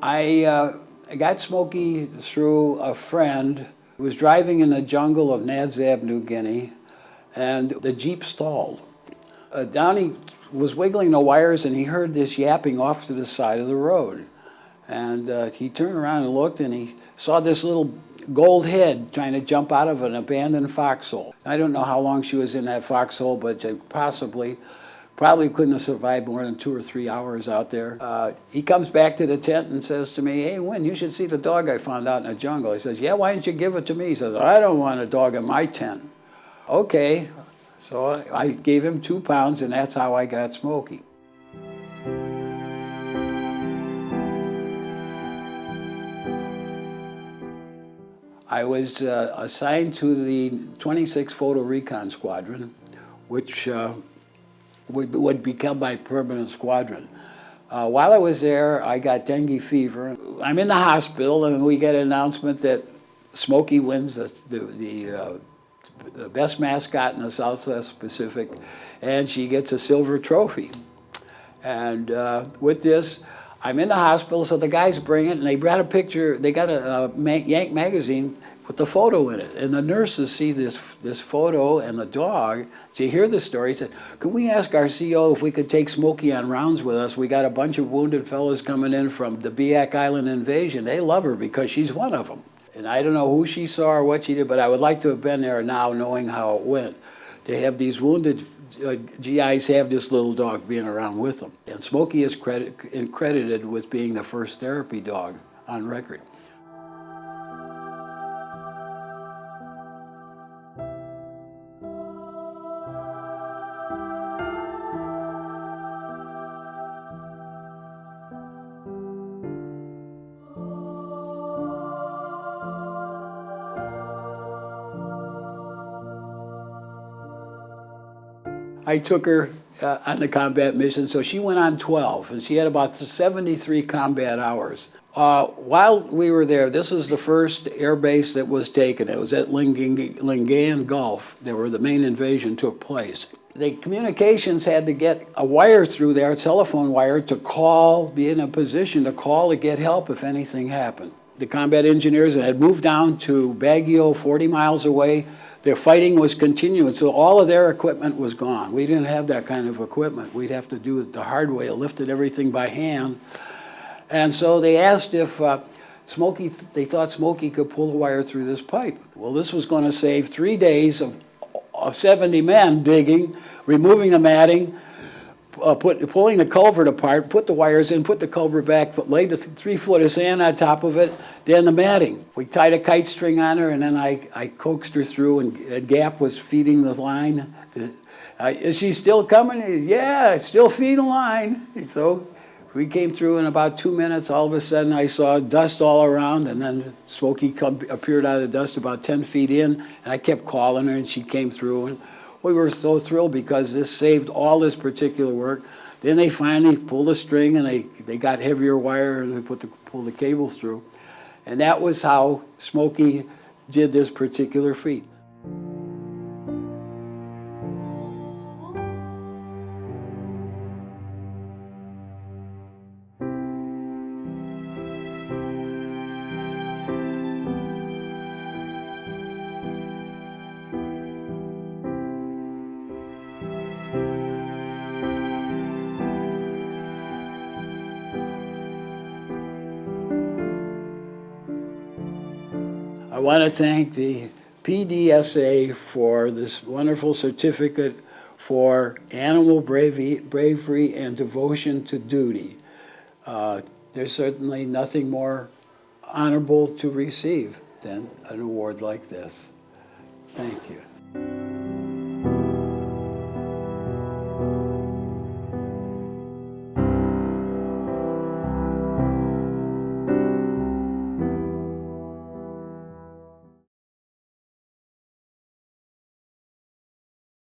I got Smoky through a friend who was driving in the jungle of Nadzab, New Guinea, and the Jeep stalled. Downey was wiggling the wires and he heard this yapping off to the side of the road. And he turned around and looked and he saw this little gold head trying to jump out of an abandoned foxhole. I don't know how long she was in that foxhole, but probably couldn't have survived more than 2 or 3 hours out there. He comes back to the tent and says to me, "Hey, Wynne, you should see the dog I found out in the jungle." He says, "Yeah, why didn't you give it to me?" He says, "I don't want a dog in my tent." Okay, so I gave him 2 pounds and that's how I got Smoky. I was assigned to the 26 Photo Recon Squadron, which would become my permanent squadron. While I was there, I got dengue fever. I'm in the hospital, and we get an announcement that Smoky wins the best mascot in the Southwest Pacific, and she gets a silver trophy. And with this, I'm in the hospital, so the guys bring it, and they brought a picture. They got a Yank magazine with the photo in it, and the nurses see this photo and the dog. So you hear the story. He said, "Can we ask our CO if we could take Smoky on rounds with us? We got a bunch of wounded fellows coming in from the Biak Island invasion. They love her because she's one of them." And I don't know who she saw or what she did, but I would like to have been there now, knowing how it went. To have these wounded GIs have this little dog being around with them. And Smoky is credited with being the first therapy dog on record. I took her on the combat mission, so she went on 12, and she had about 73 combat hours. While we were there, this is the first air base that was taken. It was at Lingayen Gulf, where the main invasion took place. The communications had to get a wire through there, a telephone wire, to call, be in a position to call to get help if anything happened. The combat engineers had moved down to Baguio, 40 miles away. Their fighting was continuing, so all of their equipment was gone. We didn't have that kind of equipment. We'd have to do it the hard way, lifted everything by hand. And so they asked if they thought Smoky could pull the wire through this pipe. Well, this was going to save 3 days of 70 men digging, removing the matting, pulling the culvert apart, put the wires in, put the culvert back, laid the 3 foot of sand on top of it, then the matting. We tied a kite string on her, and then I coaxed her through, and Gap was feeding the line. Is she still coming? Yeah, still feeding the line. So we came through in about 2 minutes. All of a sudden, I saw dust all around, and then Smoky appeared out of the dust about 10 feet in, and I kept calling her, and she came through. And we were so thrilled because this saved all this particular work. Then they finally pulled the string, and they got heavier wire, and they pulled the cables through. And that was how Smoky did this particular feat. I want to thank the PDSA for this wonderful certificate for animal bravery and devotion to duty. There's certainly nothing more honorable to receive than an award like this.